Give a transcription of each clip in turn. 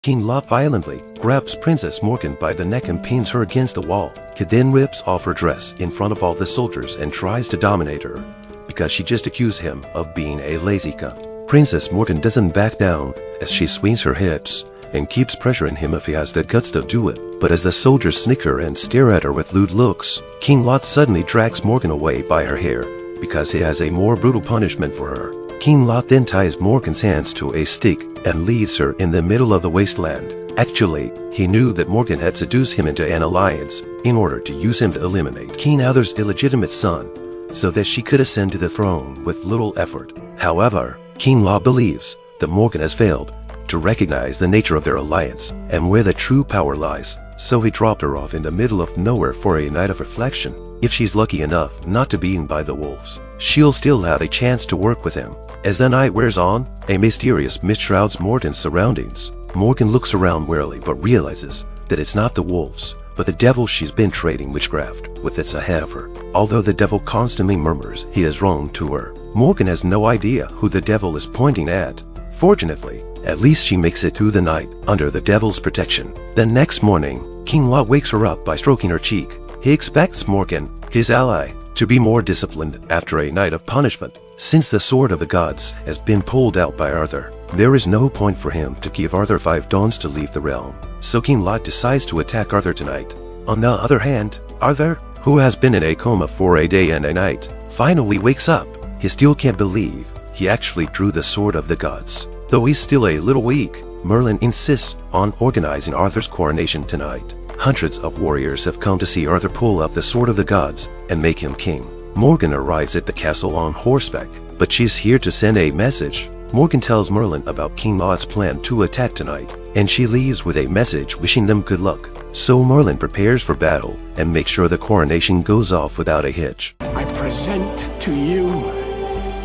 King Lot violently grabs Princess Morgan by the neck and pins her against the wall. He then rips off her dress in front of all the soldiers and tries to dominate her, because she just accused him of being a lazy cunt. Princess Morgan doesn't back down as she swings her hips and keeps pressuring him if he has the guts to do it. But as the soldiers snicker and stare at her with lewd looks, King Lot suddenly drags Morgan away by her hair because he has a more brutal punishment for her. King Lot then ties Morgan's hands to a stick and leaves her in the middle of the wasteland. Actually, he knew that Morgan had seduced him into an alliance in order to use him to eliminate King Arthur's illegitimate son, so that she could ascend to the throne with little effort. However, King Lot believes that Morgan has failed to recognize the nature of their alliance and where the true power lies, so he dropped her off in the middle of nowhere for a night of reflection. If she's lucky enough not to be eaten by the wolves, she'll still have a chance to work with him. As the night wears on, a mysterious mist shrouds Morgan's surroundings. Morgan looks around warily but realizes that it's not the wolves, but the devil she's been trading witchcraft with. It's ahead of her. Although the devil constantly murmurs he is wrong to her, Morgan has no idea who the devil is pointing at. Fortunately, at least she makes it through the night under the devil's protection. The next morning, King Lot wakes her up by stroking her cheek. He expects Morgan, his ally, to be more disciplined after a night of punishment. Since the sword of the gods has been pulled out by Arthur, there is no point for him to give Arthur 5 dawns to leave the realm. So King Lot decides to attack Arthur tonight. On the other hand, Arthur, who has been in a coma for a day and a night, finally wakes up. He still can't believe he actually drew the sword of the gods. Though he's still a little weak, Merlin insists on organizing Arthur's coronation tonight. Hundreds of warriors have come to see Arthur pull out the sword of the gods and make him king. Morgan arrives at the castle on horseback, but she's here to send a message. Morgan tells Merlin about King Lot's plan to attack tonight, and she leaves with a message wishing them good luck. So Merlin prepares for battle and makes sure the coronation goes off without a hitch. I present to you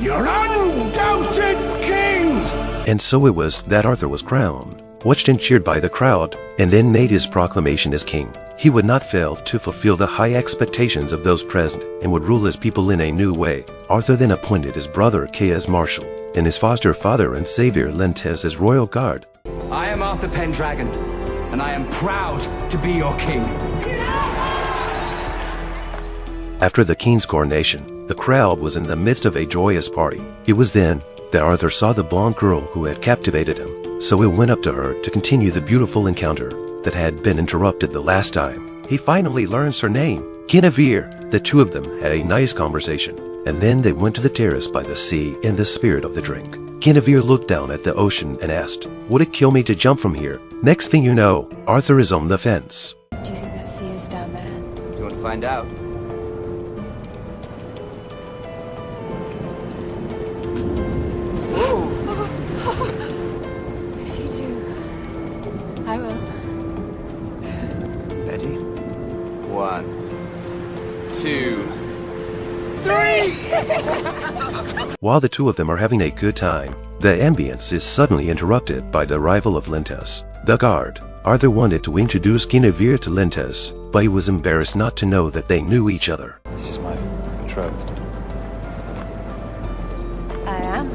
your undoubted king! And so it was that Arthur was crowned, watched and cheered by the crowd, and then made his proclamation as king. He would not fail to fulfill the high expectations of those present and would rule his people in a new way. Arthur then appointed his brother Kay as marshal and his foster father and savior Lentes as royal guard. I am Arthur Pendragon, and I am proud to be your king. After the king's coronation, the crowd was in the midst of a joyous party. It was then that Arthur saw the blonde girl who had captivated him, so he went up to her to continue the beautiful encounter that had been interrupted the last time. He finally learns her name, Guinevere. The two of them had a nice conversation, and then they went to the terrace by the sea in the spirit of the drink. Guinevere looked down at the ocean and asked, "Would it kill me to jump from here?" Next thing you know, Arthur is on the fence. Do you think that sea is down there? Do you want to find out? If you do, I will. Ready? 1, 2, 3! While the two of them are having a good time, the ambience is suddenly interrupted by the arrival of Lentes, the guard. Arthur wanted to introduce Guinevere to Lentes, but he was embarrassed not to know that they knew each other. This is my betrothed. I am.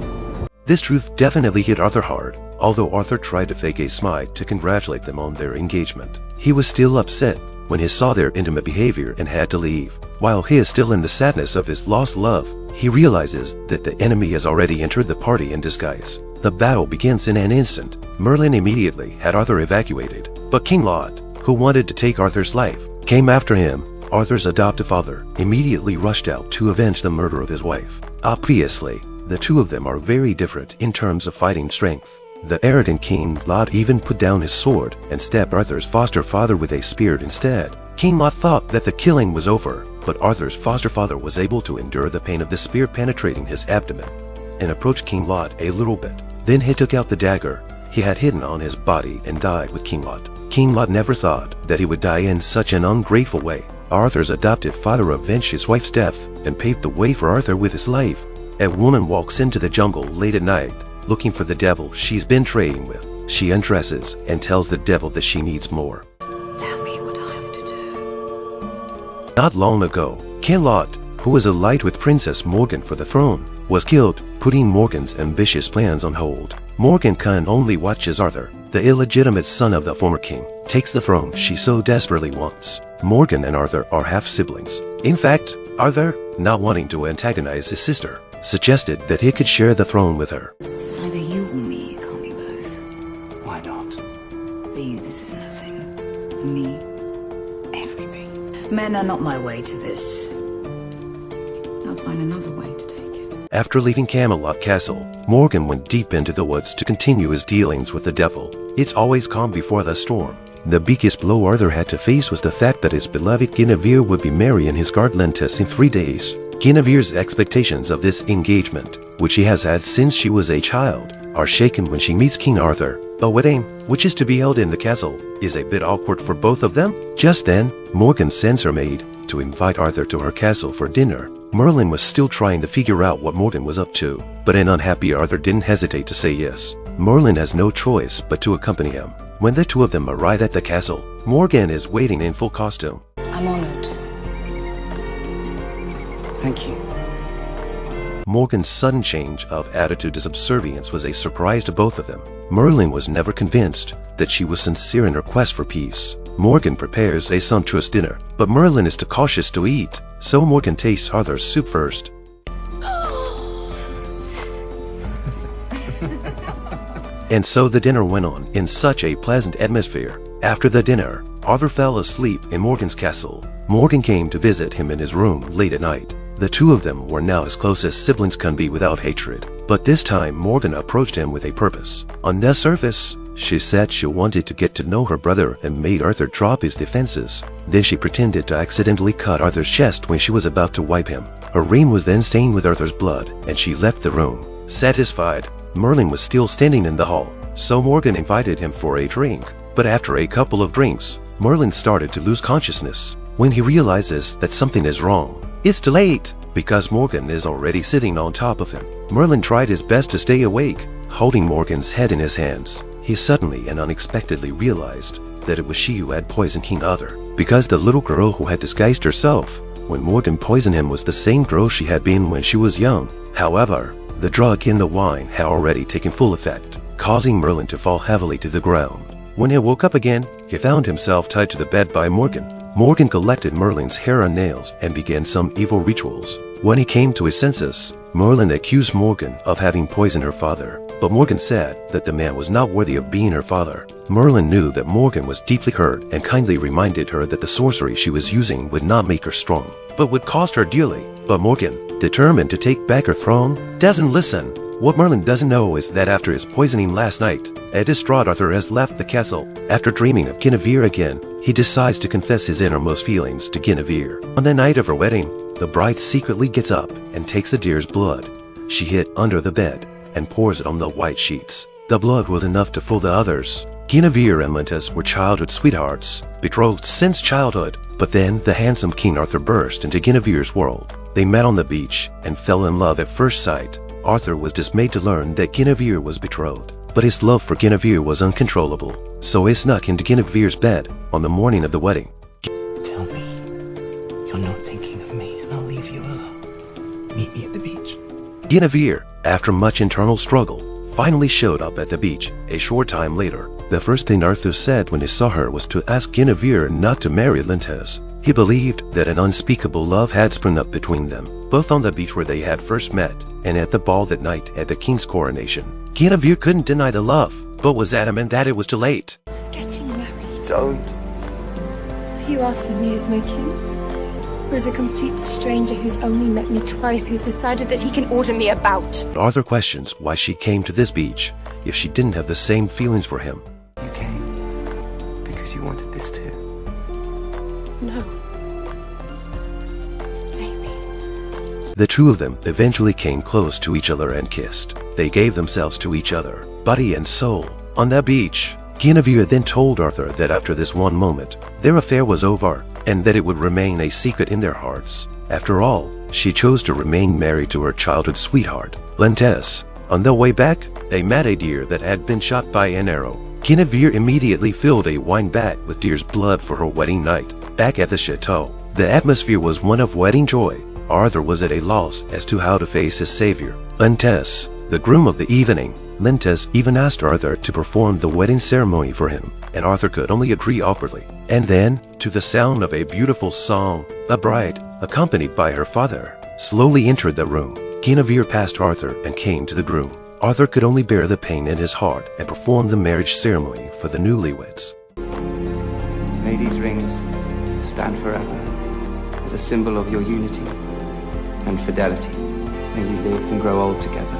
This truth definitely hit Arthur hard. Although Arthur tried to fake a smile to congratulate them on their engagement, he was still upset when he saw their intimate behavior and had to leave. While he is still in the sadness of his lost love, he realizes that the enemy has already entered the party in disguise. The battle begins in an instant. Merlin immediately had Arthur evacuated, but King Lot, who wanted to take Arthur's life, came after him. Arthur's adoptive father immediately rushed out to avenge the murder of his wife. Obviously, the two of them are very different in terms of fighting strength. The arrogant King Lot even put down his sword and stabbed Arthur's foster father with a spear instead. King Lot thought that the killing was over, but Arthur's foster father was able to endure the pain of the spear penetrating his abdomen and approached King Lot a little bit. Then he took out the dagger he had hidden on his body and died with King Lot. King Lot never thought that he would die in such an ungrateful way. Arthur's adopted father avenged his wife's death and paved the way for Arthur with his life. A woman walks into the jungle late at night looking for the devil she's been trading with. She undresses and tells the devil that she needs more. Tell me what I have to do. Not long ago, King Lot, who was allied with Princess Morgan for the throne, was killed putting Morgan's ambitious plans on hold. Morgan can only watch as Arthur, the illegitimate son of the former king, takes the throne she so desperately wants. Morgan and Arthur are half-siblings. In fact, Arthur, not wanting to antagonize his sister, suggested that he could share the throne with her. It's either you or me, it can't be both. Why not? For you, this is nothing. For me, everything. Men are not my way to this. I'll find another way to take it. After leaving Camelot Castle, Morgan went deep into the woods to continue his dealings with the devil. It's always calm before the storm. The biggest blow Arthur had to face was the fact that his beloved Guinevere would be marrying his guard Lentus in 3 days. Guinevere's expectations of this engagement, which she has had since she was a child, are shaken when she meets King Arthur. A wedding, which is to be held in the castle, is a bit awkward for both of them. Just then, Morgan sends her maid to invite Arthur to her castle for dinner. Merlin was still trying to figure out what Morgan was up to, but an unhappy Arthur didn't hesitate to say yes. Merlin has no choice but to accompany him. When the two of them arrive at the castle, Morgan is waiting in full costume. I'm honored. Thank you. Morgan's sudden change of attitude to subservience was a surprise to both of them. Merlin was never convinced that she was sincere in her quest for peace. Morgan prepares a sumptuous dinner, but Merlin is too cautious to eat, so Morgan tastes Arthur's soup first. And so the dinner went on in such a pleasant atmosphere. After the dinner, Arthur fell asleep in Morgan's castle. Morgan came to visit him in his room late at night. The two of them were now as close as siblings can be without hatred. But this time Morgan approached him with a purpose. On the surface, she said she wanted to get to know her brother and made Arthur drop his defenses. Then she pretended to accidentally cut Arthur's chest when she was about to wipe him. Her ring was then stained with Arthur's blood, and she left the room. Satisfied, Merlin was still standing in the hall, so Morgan invited him for a drink. But after a couple of drinks, Merlin started to lose consciousness. When he realizes that something is wrong, it's too late, because Morgan is already sitting on top of him. Merlin tried his best to stay awake, holding Morgan's head in his hands. He suddenly and unexpectedly realized that it was she who had poisoned King Arthur, because the little girl who had disguised herself when Morgan poisoned him was the same girl she had been when she was young. However, the drug in the wine had already taken full effect, causing Merlin to fall heavily to the ground. When he woke up again, he found himself tied to the bed by Morgan. Morgan collected Merlin's hair and nails and began some evil rituals. When he came to his senses, Merlin accused Morgan of having poisoned her father, but Morgan said that the man was not worthy of being her father. Merlin knew that Morgan was deeply hurt and kindly reminded her that the sorcery she was using would not make her strong, but would cost her dearly. But Morgan, determined to take back her throne, doesn't listen. What Merlin doesn't know is that after his poisoning last night, a distraught Arthur has left the castle. After dreaming of Guinevere again, he decides to confess his innermost feelings to Guinevere. On the night of her wedding, the bride secretly gets up and takes the deer's blood. She hid under the bed and pours it on the white sheets. The blood was enough to fool the others. Guinevere and Lentus were childhood sweethearts, betrothed since childhood. But then the handsome King Arthur burst into Guinevere's world. They met on the beach and fell in love at first sight. Arthur was dismayed to learn that Guinevere was betrothed, but his love for Guinevere was uncontrollable, so he snuck into Guinevere's bed on the morning of the wedding. Tell me, you're not thinking of me, and I'll leave you alone. Meet me at the beach. Guinevere, after much internal struggle, finally showed up at the beach a short time later. The first thing Arthur said when he saw her was to ask Guinevere not to marry Lentus. He believed that an unspeakable love had sprung up between them, both on the beach where they had first met and at the ball that night at the king's coronation. Guinevere couldn't deny the love, but was adamant that it was too late. Getting married. Don't. Are you asking me as my king? Or as a complete stranger who's only met me twice, who's decided that he can order me about? Arthur questions why she came to this beach if she didn't have the same feelings for him. You came because you wanted this too. No. Maybe. The two of them eventually came close to each other and kissed. They gave themselves to each other, body and soul, on that beach. Guinevere then told Arthur that after this one moment, their affair was over, and that it would remain a secret in their hearts. After all, she chose to remain married to her childhood sweetheart, Lentus. On their way back, they met a deer that had been shot by an arrow. Guinevere immediately filled a wine vat with deer's blood for her wedding night. Back at the chateau, the atmosphere was one of wedding joy. Arthur was at a loss as to how to face his savior. Tess, the groom of the evening, Tess even asked Arthur to perform the wedding ceremony for him, and Arthur could only agree awkwardly. And then, to the sound of a beautiful song, the bride, accompanied by her father, slowly entered the room. Guinevere passed Arthur and came to the groom. Arthur could only bear the pain in his heart and perform the marriage ceremony for the newlyweds. May these rings stand forever as a symbol of your unity and fidelity. May you live and grow old together,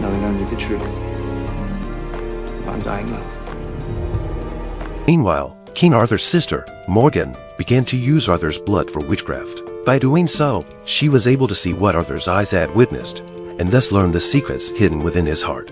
knowing only the truth of undying love. Meanwhile, King Arthur's sister, Morgan, began to use Arthur's blood for witchcraft. By doing so, she was able to see what Arthur's eyes had witnessed, and thus learn the secrets hidden within his heart.